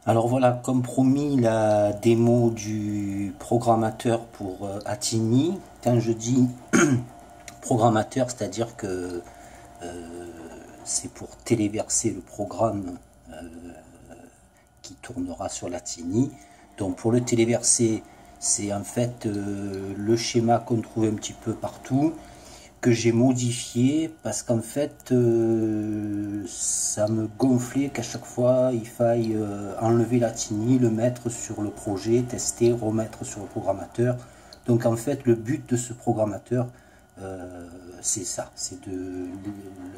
Alors voilà, comme promis, la démo du programmateur pour Atini. Quand je dis programmateur, c'est-à-dire que c'est pour téléverser le programme qui tournera sur l'Atini. Donc pour le téléverser, c'est en fait le schéma qu'on trouve un petit peu partout, que j'ai modifié parce qu'en fait ça me gonflait qu'à chaque fois il faille enlever la tiny, le mettre sur le projet, tester, remettre sur le programmateur. Donc en fait le but de ce programmateur c'est ça, c'est de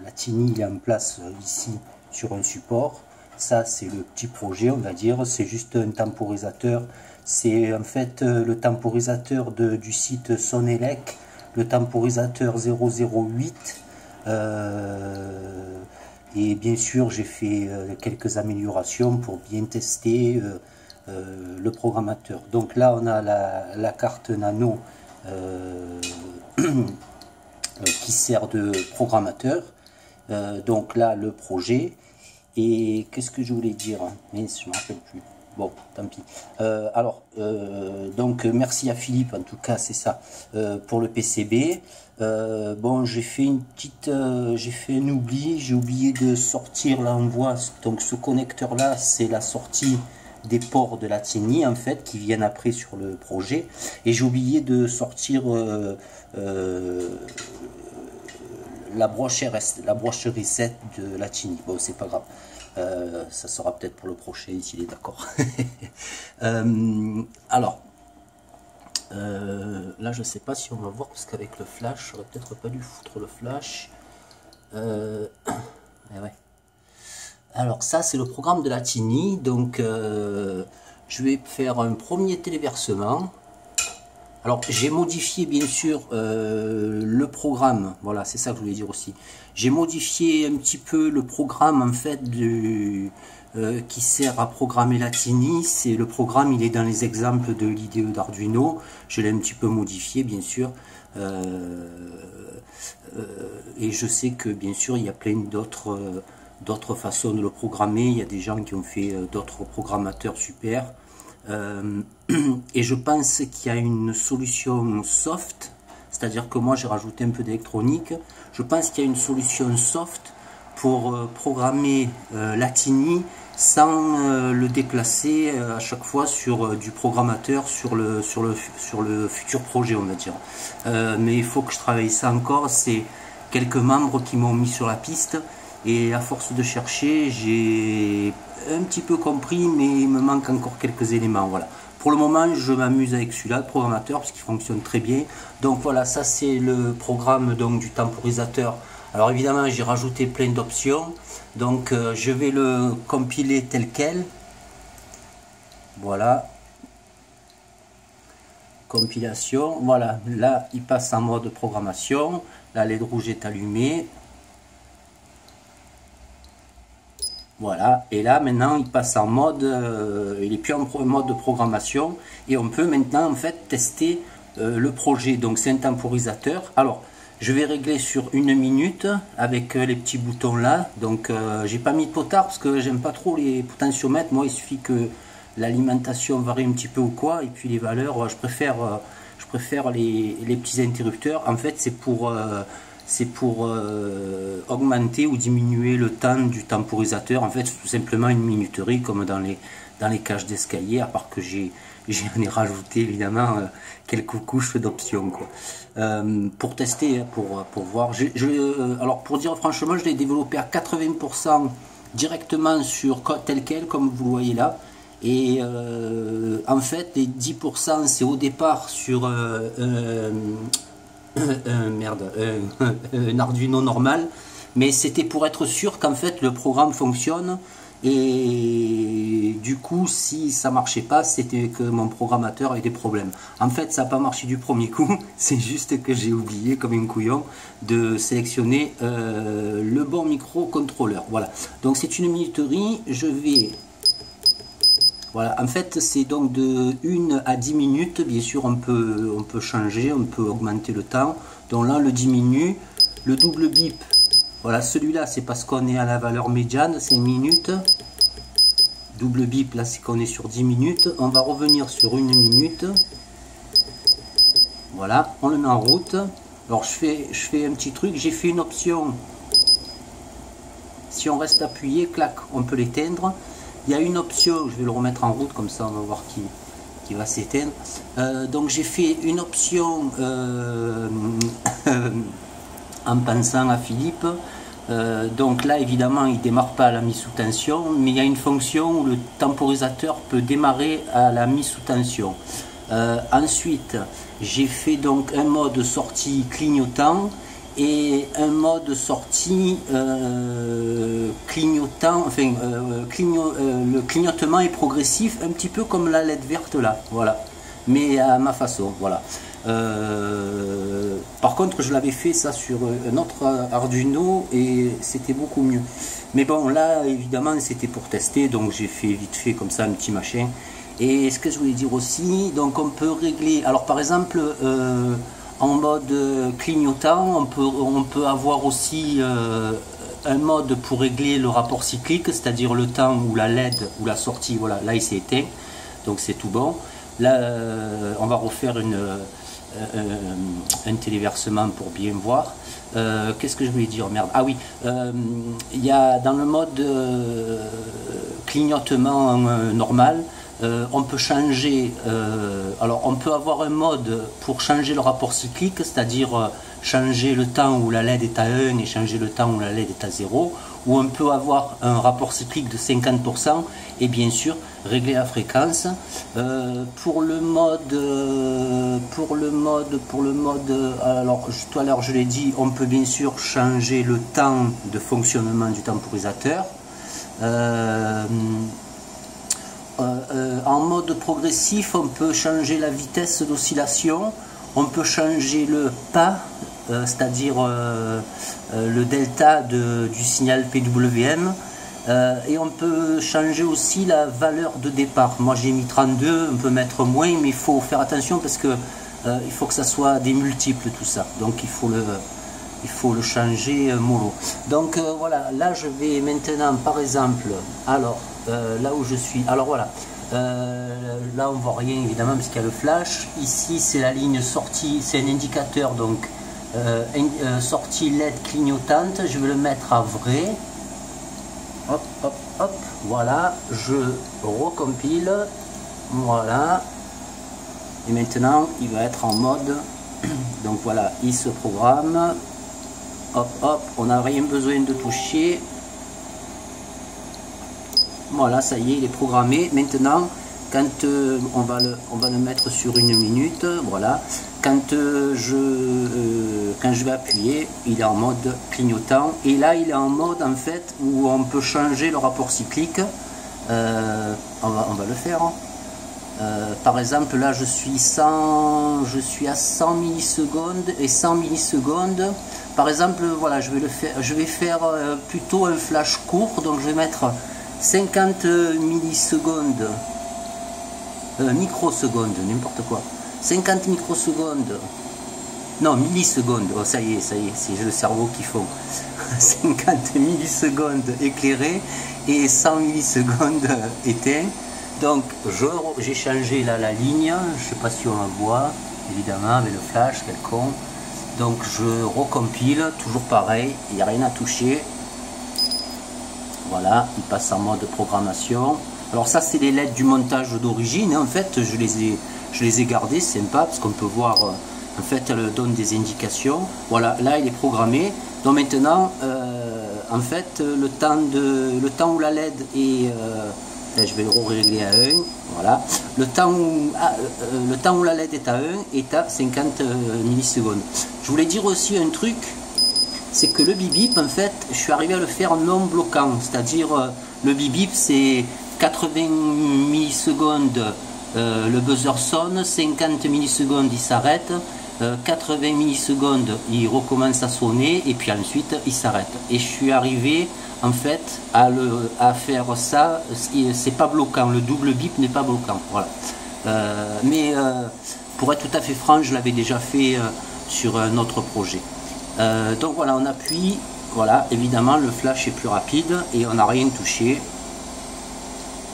la tiny il est en place ici sur un support. Ça c'est le petit projet, on va dire, c'est juste un temporisateur. C'est en fait le temporisateur du site Sonelec, le temporisateur 008. Et bien sûr j'ai fait quelques améliorations pour bien tester le programmateur. Donc là on a la carte nano qui sert de programmateur. Donc là le projet. Et qu'est-ce que je voulais dire? Mais je ne me rappelle plus. Bon, tant pis. Donc merci à Philippe, en tout cas c'est ça, pour le PCB. Bon, j'ai fait une petite, j'ai fait un oubli, j'ai oublié de sortir, là on voit, donc ce connecteur là c'est la sortie des ports de la TINI en fait, qui viennent après sur le projet, et j'ai oublié de sortir la broche reset de la TINI. Bon, c'est pas grave. Ça sera peut-être pour le prochain, s'il est d'accord. Là, je sais pas si on va voir, parce qu'avec le flash, j'aurais peut-être pas dû foutre le flash. Ouais. Alors, ça, c'est le programme de la TINI. Donc, je vais faire un premier téléversement. Alors j'ai modifié bien sûr le programme, voilà c'est ça que je voulais dire aussi. J'ai modifié un petit peu le programme en fait qui sert à programmer la TINI. C'est le programme, il est dans les exemples de l'IDE d'Arduino. Je l'ai un petit peu modifié bien sûr. Et je sais que bien sûr il y a plein d'autres façons de le programmer. Il y a des gens qui ont fait d'autres programmateurs super. Et je pense qu'il y a une solution soft, c'est-à-dire que moi j'ai rajouté un peu d'électronique. Je pense qu'il y a une solution soft pour programmer la TINI sans le déplacer à chaque fois sur du programmateur sur le futur projet, on va dire. Mais il faut que je travaille ça encore. C'est quelques membres qui m'ont mis sur la piste, et à force de chercher, j'ai un petit peu compris, mais il me manque encore quelques éléments. Voilà. Pour le moment, je m'amuse avec celui-là, le programmateur, parce qu'il fonctionne très bien. Donc voilà, ça c'est le programme donc, du temporisateur. Alors évidemment, j'ai rajouté plein d'options. Donc je vais le compiler tel quel. Voilà. Compilation. Voilà, là il passe en mode programmation. La LED rouge est allumée. Voilà, et là maintenant il passe en mode, il est plus en mode de programmation, et on peut maintenant en fait tester le projet. Donc c'est un temporisateur. Alors je vais régler sur 1 minute avec les petits boutons là. Donc j'ai pas mis de potard parce que j'aime pas trop les potentiomètres. Moi il suffit que l'alimentation varie un petit peu ou quoi, et puis les valeurs je préfère les petits interrupteurs. En fait c'est pour augmenter ou diminuer le temps du temporisateur. En fait, c'est tout simplement une minuterie comme dans les cages d'escalier, à part que j'en ai rajouté évidemment quelques couches d'options quoi. Pour tester, pour voir. Alors pour dire franchement, je l'ai développé à 80% directement sur tel quel, comme vous le voyez là. Et en fait, les 10% c'est au départ sur un Arduino normal, mais c'était pour être sûr qu'en fait le programme fonctionne. Et du coup, si ça marchait pas, c'était que mon programmateur avait des problèmes. En fait, ça n'a pas marché du premier coup, c'est juste que j'ai oublié comme un couillon de sélectionner le bon microcontrôleur. Voilà, donc c'est une minuterie. Je vais... Voilà, en fait c'est donc de 1 à 10 minutes, bien sûr on peut changer, on peut augmenter le temps. Donc là on le diminue, le double bip, voilà celui-là c'est parce qu'on est à la valeur médiane, c'est 1 minute, double bip, là c'est qu'on est sur 10 minutes. On va revenir sur 1 minute. Voilà, on le met en route. Alors je fais un petit truc, j'ai fait une option. Si on reste appuyé, clac, on peut l'éteindre. Il y a une option, je vais le remettre en route, comme ça on va voir qui va s'éteindre. Donc j'ai fait une option en pensant à Philippe. Donc là évidemment il ne démarre pas à la mise sous tension, mais il y a une fonction où le temporisateur peut démarrer à la mise sous tension. Ensuite j'ai fait donc un mode sortie clignotant et un mode sortie clignotant, enfin le clignotement est progressif, un petit peu comme la LED verte là, voilà, mais à ma façon, voilà. Par contre je l'avais fait ça sur un autre Arduino et c'était beaucoup mieux, mais bon là évidemment c'était pour tester, donc j'ai fait vite fait comme ça un petit machin. Et ce que je voulais dire aussi, donc on peut régler, alors par exemple en mode clignotant on peut avoir aussi un mode pour régler le rapport cyclique, c'est-à-dire le temps où la LED ou la sortie, voilà, là il s'est éteint, donc c'est tout bon. Là on va refaire un téléversement pour bien voir. Qu'est-ce que je voulais dire, merde, ah oui, il y a dans le mode clignotement normal, on peut changer, alors on peut avoir un mode pour changer le rapport cyclique, c'est-à-dire changer le temps où la LED est à 1 et changer le temps où la LED est à 0, ou on peut avoir un rapport cyclique de 50% et bien sûr régler la fréquence. Pour le mode, alors tout à l'heure je l'ai dit, on peut bien sûr changer le temps de fonctionnement du temporisateur. En mode progressif, on peut changer la vitesse d'oscillation, on peut changer le pas, c'est-à-dire le delta du signal PWM, et on peut changer aussi la valeur de départ. Moi j'ai mis 32, on peut mettre moins, mais il faut faire attention parce que il faut que ça soit des multiples tout ça, donc il faut le changer mollo. Donc voilà, là je vais maintenant par exemple, alors là où je suis, alors voilà, là on voit rien évidemment parce qu'il y a le flash. Ici c'est la ligne sortie, c'est un indicateur, donc sortie LED clignotante. Je vais le mettre à vrai, hop hop hop, voilà, je recompile, voilà, et maintenant il va être en mode, donc voilà, il se programme, hop hop, on n'a rien besoin de toucher. Voilà, ça y est, il est programmé. Maintenant, quand on va le mettre sur 1 minute, voilà. Quand je vais appuyer, il est en mode clignotant. Et là, il est en mode en fait où on peut changer le rapport cyclique. On va le faire. Par exemple, là, je suis à 100 millisecondes et 100 millisecondes. Par exemple, voilà, je vais faire plutôt un flash court, donc je vais mettre 50 millisecondes, microsecondes, n'importe quoi, 50 microsecondes, non, millisecondes, oh, ça y est, c'est le cerveau qui fond, 50 millisecondes éclairées et 100 millisecondes éteints. Donc j'ai changé là la ligne, je sais pas si on la voit, évidemment avec le flash, quel con. Donc je recompile, toujours pareil, il n'y a rien à toucher. Voilà, il passe en mode programmation. Alors ça c'est les LED du montage d'origine, en fait je les ai gardés, c'est sympa parce qu'on peut voir, en fait elle donne des indications. Voilà, là il est programmé. Donc maintenant, en fait le temps où la LED est, là, je vais le régler à 1, voilà. Le temps où la LED est à 1 est à 50 millisecondes. Je voulais dire aussi un truc, c'est que le bip-bip, en fait, je suis arrivé à le faire non bloquant, c'est-à-dire le bip-bip c'est 80 millisecondes, le buzzer sonne, 50 millisecondes il s'arrête, 80 millisecondes il recommence à sonner et puis ensuite il s'arrête. Et je suis arrivé en fait à faire ça, c'est pas bloquant, le double bip n'est pas bloquant, voilà. Mais pour être tout à fait franc, je l'avais déjà fait sur un autre projet. Donc voilà, on appuie, voilà, évidemment le flash est plus rapide et on n'a rien touché.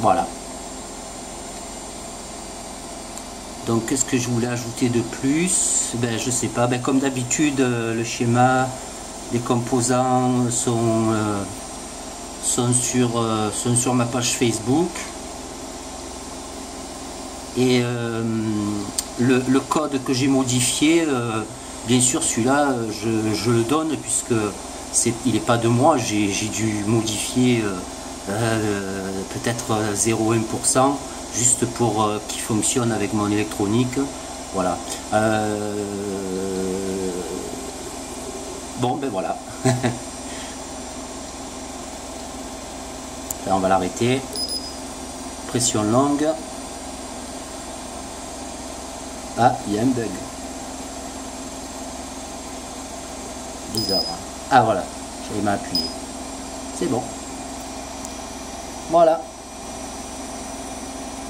Voilà. Donc qu'est-ce que je voulais ajouter de plus? Ben je sais pas. Ben, comme d'habitude, le schéma, les composants sont sur ma page Facebook. Et le code que j'ai modifié, bien sûr celui-là je le donne puisque il n'est pas de moi, j'ai dû modifier peut-être 0,1% juste pour qu'il fonctionne avec mon électronique. Voilà. Bon ben voilà. Là, on va l'arrêter. Pression longue. Ah, il y a un bug. Bizarre. Ah voilà, j'avais mal appuyé. C'est bon. Voilà.